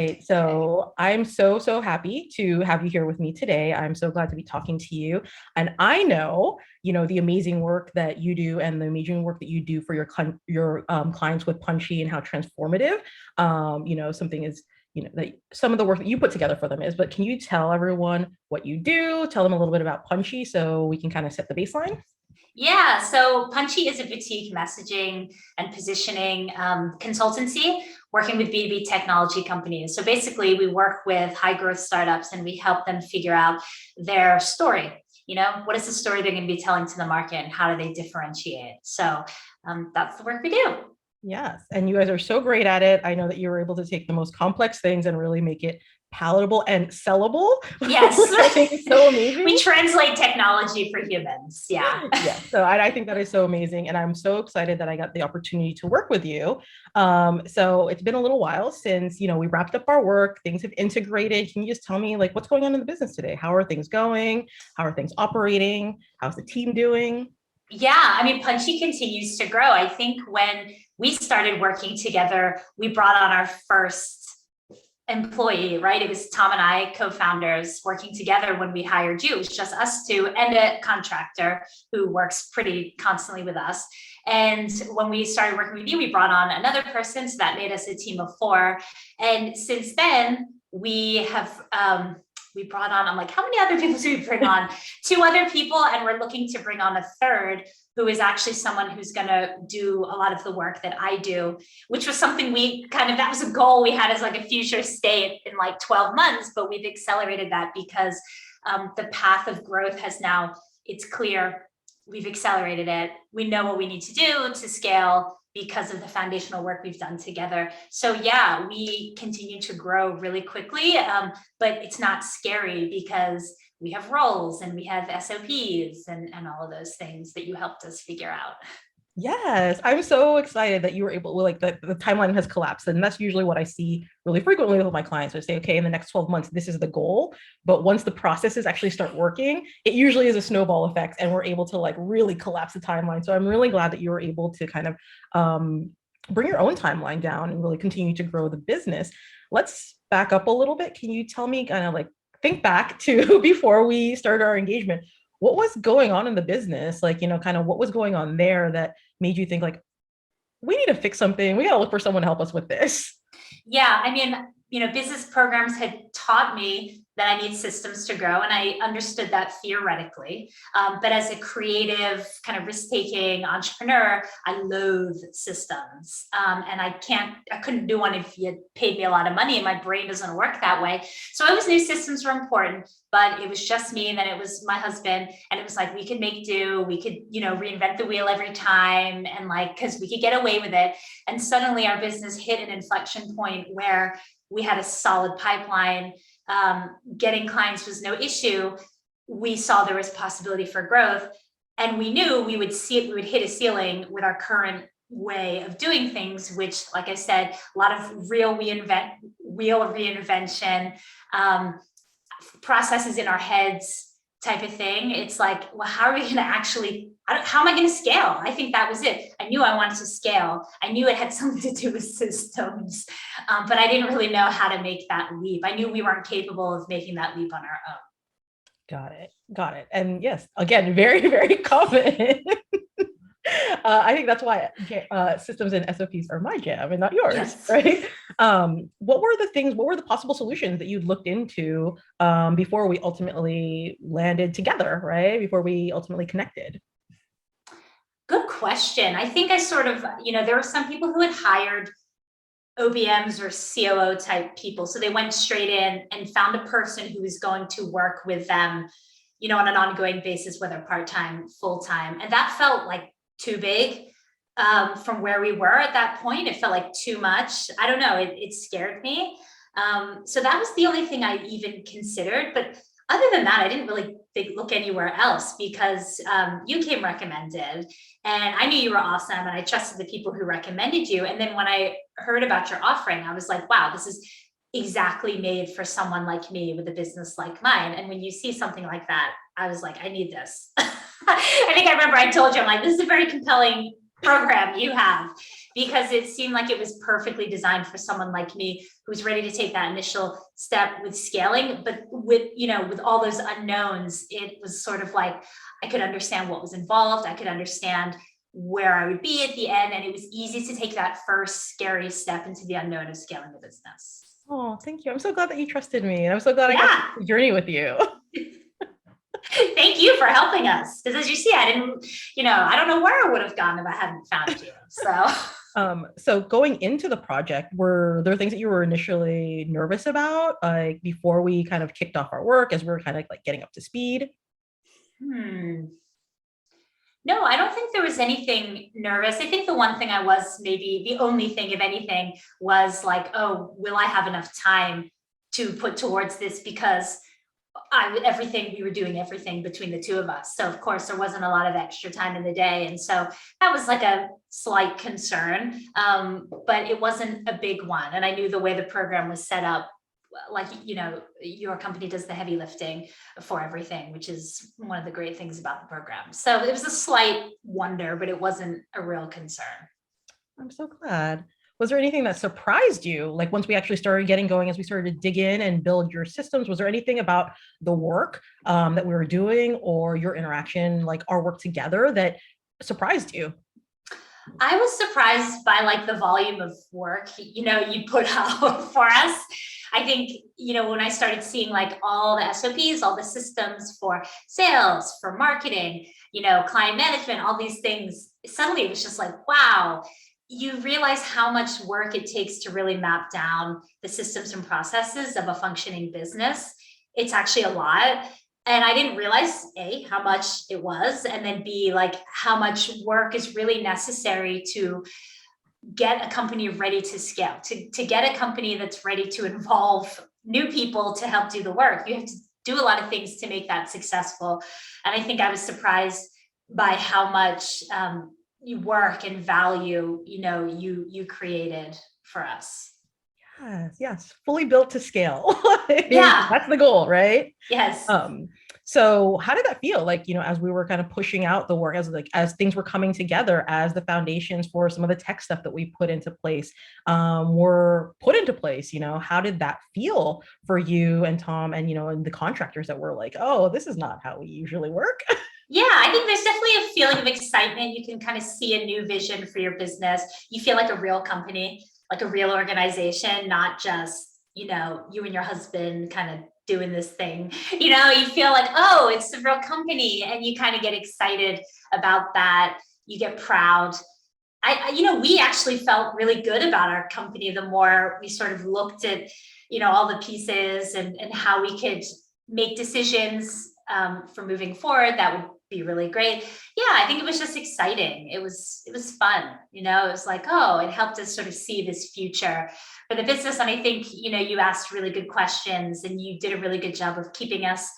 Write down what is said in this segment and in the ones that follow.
Great. So I'm so happy to have you here with me today. I'm so glad to be talking to you. And I know, the amazing work that you do and the amazing work that you do for your clients with Punchy and how transformative, something is, that some of the work that you put together for them is. But can you tell everyone what you do? Tell them a little bit about Punchy so we can kind of set the baseline. Yeah, so Punchy is a boutique messaging and positioning consultancy working with B2B technology companies. So basically, we work with high growth startups and we help them figure out their story. What is the story they're going to be telling to the market and how do they differentiate? So that's the work we do. Yes. And you guys are so great at it. I know that you were able to take the most complex things and really make it palatable and sellable, Yes. which I think is so amazing. We translate technology for humans. Yeah. Yeah. So I think that is so amazing. And I'm so excited that I got the opportunity to work with you. So it's been a little while since, we wrapped up our work, things have integrated. Can you just tell me like what's going on in the business today? How are things going? How are things operating? How's the team doing? Yeah, I mean, Punchy continues to grow. I think when we started working together, we brought on our first employee, right? It was Tom and I, co-founders, working together when we hired you. It was just us two and a contractor who works pretty constantly with us. And when we started working with you, we brought on another person. So that made us a team of four. And since then, we brought on, I'm like, how many other people do we bring on? Two other people, and we're looking to bring on a third who is actually someone who's going to do a lot of the work that I do, which was something that was a goal we had as like a future state in like 12 months, but we've accelerated that because the path of growth it's clear. We've accelerated it. We know what we need to do to scale because of the foundational work we've done together. So yeah, we continue to grow really quickly, but it's not scary because we have roles and we have SOPs and all of those things that you helped us figure out. Yes, I'm so excited that you were able, like the timeline has collapsed. And that's usually what I see really frequently with my clients. I say, okay, in the next 12 months, this is the goal. But once the processes actually start working, it usually is a snowball effect and we're able to like really collapse the timeline. So I'm really glad that you were able to kind of bring your own timeline down and really continue to grow the business. Let's back up a little bit. Can you tell me kind of like think back to before we started our engagement? What was going on in the business? Like, kind of what was going on there that made you think like, we need to fix something. We got to look for someone to help us with this. Yeah, I mean, business programs had taught me that I need systems to grow, and I understood that theoretically. But as a creative, kind of risk-taking entrepreneur, I loathe systems, and I couldn't do one if you paid me a lot of money, and my brain doesn't work that way. So I always knew systems were important, but it was just me, and then it was my husband, and it was like we could make do, we could, reinvent the wheel every time, and because we could get away with it. And suddenly our business hit an inflection point where we had a solid pipeline. Getting clients was no issue. We saw there was possibility for growth, and we knew we would hit a ceiling with our current way of doing things, which, like I said, a lot of real reinvention, processes in our heads type of thing. It's like, well, how are we going to how am I going to scale? I think that was it. I knew I wanted to scale. I knew it had something to do with systems, but I didn't really know how to make that leap. I knew we weren't capable of making that leap on our own. Got it. And yes, again, very, very confident. I think that's why systems and SOPs are my jam and not yours, yes. Right? What were the possible solutions that you looked into before we ultimately landed together, right? Before we ultimately connected? Good question. I think I sort of, there were some people who had hired OBMs or COO type people. So they went straight in and found a person who was going to work with them, on an ongoing basis, whether part-time, full-time. And that felt like too big from where we were at that point. It felt like too much. I don't know. It scared me. So that was the only thing I even considered. But other than that, I didn't really look anywhere else because you came recommended, and I knew you were awesome, and I trusted the people who recommended you. And then when I heard about your offering, I was like, wow, this is exactly made for someone like me with a business like mine. And when you see something like that, I was like, I need this. I think I remember I told you, I'm like, this is a very compelling program you have, because it seemed like it was perfectly designed for someone like me who's ready to take that initial step with scaling. But with, with all those unknowns, it was sort of like I could understand what was involved. I could understand where I would be at the end. And it was easy to take that first scary step into the unknown of scaling the business. Oh, thank you. I'm so glad that you trusted me. And I'm so glad I got to journey with you. Thank you for helping us. Because as you see, I didn't, I don't know where I would have gone if I hadn't found you. So going into the project, were there things that you were initially nervous about, like before we kind of kicked off our work, as we were kind of like getting up to speed? No, I don't think there was anything nervous. I think the one thing I was, maybe the only thing, if anything, was like, oh, will I have enough time to put towards this? Because we were doing everything between the two of us. So of course there wasn't a lot of extra time in the day. And so that was like a slight concern, but it wasn't a big one. And I knew the way the program was set up, like, your company does the heavy lifting for everything, which is one of the great things about the program. So it was a slight wonder, but it wasn't a real concern. I'm so glad. Was there anything that surprised you? Like once we actually started getting going, as we started to dig in and build your systems, was there anything about the work that we were doing or your interaction, like our work together, that surprised you? I was surprised by like the volume of work, you put out for us. I think, when I started seeing like all the SOPs, all the systems for sales, for marketing, client management, all these things, suddenly it was just like, wow, you realize how much work it takes to really map down the systems and processes of a functioning business. It's actually a lot. And I didn't realize, A, how much it was, and then B, like how much work is really necessary to get a company ready to scale, to get a company that's ready to involve new people to help do the work. You have to do a lot of things to make that successful. And I think I was surprised by how much work and value, you created for us. Yes, fully built to scale. Yeah, That's the goal, right? yes. So how did that feel? Like, as we were kind of pushing out the work, as things were coming together, as the foundations for some of the tech stuff that we put into place were put into place, how did that feel for you and Tom and, and the contractors that were like, oh, this is not how we usually work? Yeah, I think there's definitely a feeling of excitement. You can kind of see a new vision for your business. You feel like a real company, like a real organization, not just, you and your husband kind of doing this thing. You feel like, oh, it's a real company, and you kind of get excited about that. You get proud. We actually felt really good about our company the more we sort of looked at, all the pieces and how we could make decisions for moving forward. That would be really great. Yeah, I think it was just exciting. It was fun. It was like, oh, it helped us sort of see this future for the business. And I think, you asked really good questions, and you did a really good job of keeping us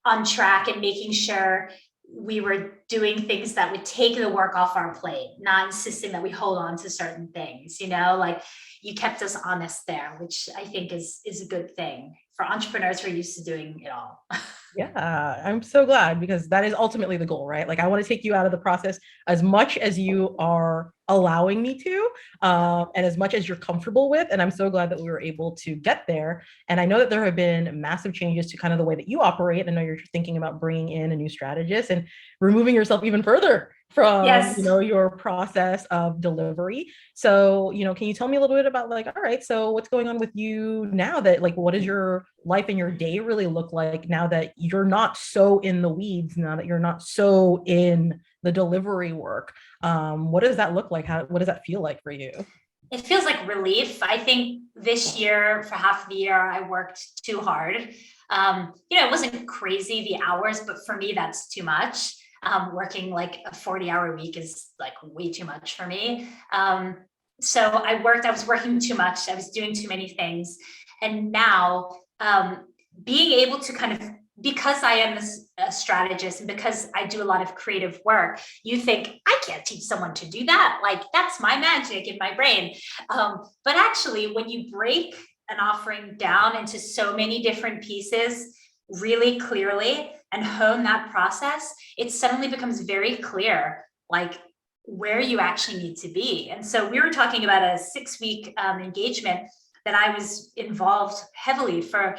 on track and making sure we were doing things that would take the work off our plate, not insisting that we hold on to certain things, like you kept us honest there, which I think is a good thing for entrepreneurs who are used to doing it all. Yeah, I'm so glad, because that is ultimately the goal, right? Like I want to take you out of the process as much as you are allowing me to, and as much as you're comfortable with. And I'm so glad that we were able to get there. And I know that there have been massive changes to kind of the way that you operate. I know you're thinking about bringing in a new strategist and removing yourself even further from, Yes. your process of delivery. So, can you tell me a little bit about like, all right, so what's going on with you now, that like, what does your life and your day really look like now that you're not so in the weeds, now that you're not so in the delivery work? What does that look like? What does that feel like for you? It feels like relief. I think this year, for half the year, I worked too hard. It wasn't crazy, the hours, but for me, that's too much. Working like a 40-hour week is like way too much for me. So I was working too much. I was doing too many things. And now being able to kind of, because I am a strategist and because I do a lot of creative work, you think, I can't teach someone to do that. Like, that's my magic in my brain. But actually, when you break an offering down into so many different pieces really clearly and hone that process, it suddenly becomes very clear, like, where you actually need to be. And so we were talking about a 6-week engagement that I was involved heavily for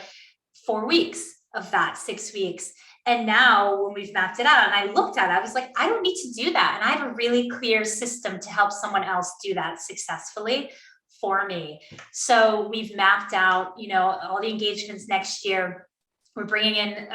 4 weeks of that 6 weeks. And now when we've mapped it out and I looked at it, I was like, I don't need to do that. And I have a really clear system to help someone else do that successfully for me. So we've mapped out, all the engagements next year. We're bringing in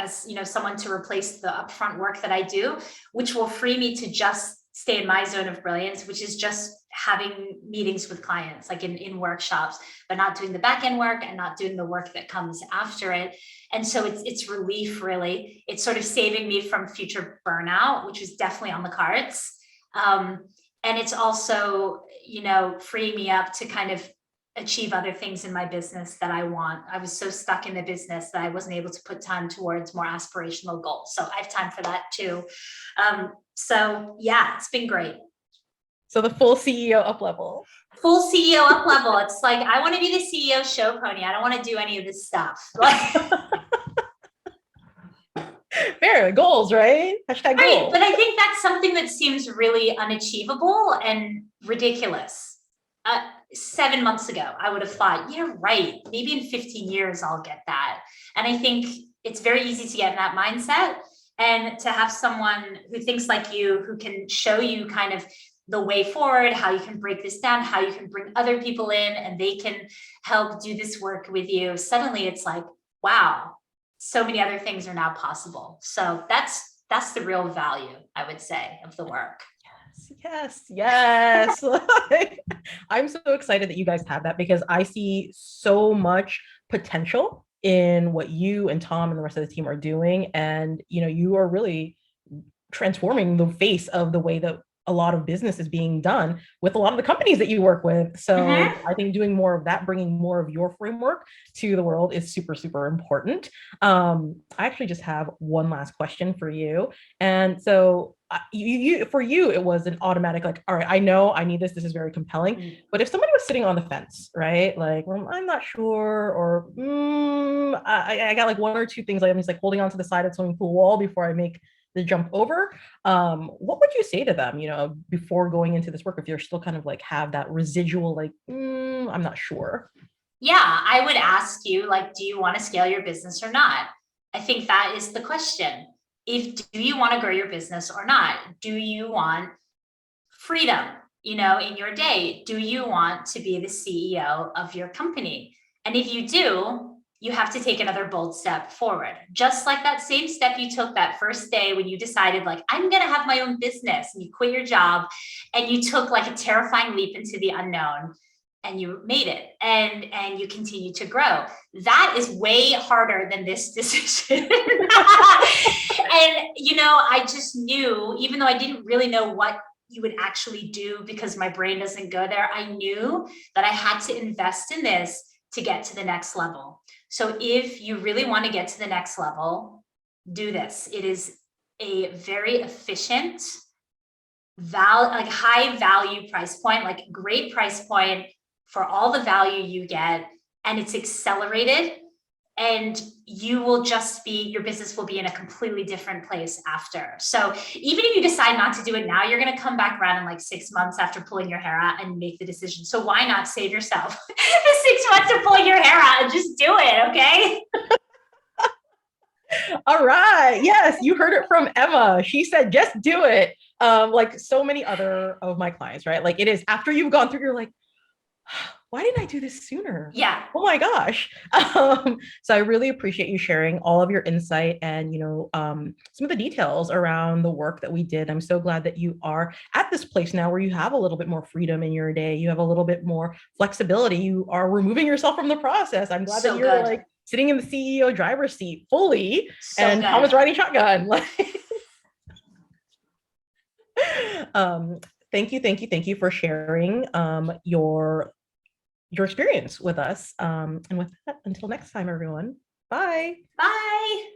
someone to replace the upfront work that I do, which will free me to just stay in my zone of brilliance, which is just having meetings with clients, like in workshops, but not doing the back end work and not doing the work that comes after it. And so it's relief, really. It's sort of saving me from future burnout, which is definitely on the cards. And it's also, freeing me up to kind of achieve other things in my business that I want. I was so stuck in the business that I wasn't able to put time towards more aspirational goals. So I have time for that too. So yeah, it's been great. So the full CEO up level. Full CEO up level. It's like, I want to be the CEO show pony. I don't want to do any of this stuff. Fair, goals, right? Hashtag right. goals. But I think that's something that seems really unachievable and ridiculous. 7 months ago, I would have thought, yeah, right. Maybe in 15 years, I'll get that. And I think it's very easy to get in that mindset, and to have someone who thinks like you, who can show you kind of the way forward, how you can break this down, how you can bring other people in and they can help do this work with you. Suddenly it's like, wow, so many other things are now possible. So that's the real value, I would say, of the work. Yes. I'm so excited that you guys have that, because I see so much potential in what you and Tom and the rest of the team are doing. And, you are really transforming the face of the way that a lot of business is being done with a lot of the companies that you work with. So I think doing more of that, bringing more of your framework to the world is super, super important. I actually just have one last question for you. And so for you, it was an automatic, like, all right, I know I need this. This is very compelling. But if somebody was sitting on the fence, right? Like, well, I'm not sure, or I got like one or two things. Like, I'm just like holding on to the side of the swimming pool wall before I make the jump over. What would you say to them, before going into this work, if you're still kind of like have that residual, like, I'm not sure? Yeah, I would ask you, like, do you want to scale your business or not? I think that is the question. Do you want to grow your business or not? Do you want freedom, in your day? Do you want to be the CEO of your company? And if you do, you have to take another bold step forward. Just like that same step you took that first day when you decided, like, I'm going to have my own business, and you quit your job and you took like a terrifying leap into the unknown and you made it, and you continue to grow. That is way harder than this decision. And, I just knew, even though I didn't really know what you would actually do because my brain doesn't go there, I knew that I had to invest in this to get to the next level. So if you really want to get to the next level, do this. It is a very efficient, like high value price point, like great price point for all the value you get. And it's accelerated, and your business will be in a completely different place after. So even if you decide not to do it now, you're going to come back around in like 6 months after pulling your hair out and make the decision. So why not save yourself the 6 months of pulling your hair out and just do it? Okay. All right. Yes, you heard it from Emma. She said, just do it. Like so many other of my clients, right? Like, it is after you've gone through, you're like, why didn't I do this sooner? Yeah. Oh my gosh. So I really appreciate you sharing all of your insight and, some of the details around the work that we did. I'm so glad that you are at this place now where you have a little bit more freedom in your day. You have a little bit more flexibility. You are removing yourself from the process. I'm glad that you're like sitting in the CEO driver's seat fully, and Tom is riding shotgun. Thank you for sharing your experience with us. And with that, until next time, everyone. Bye. Bye.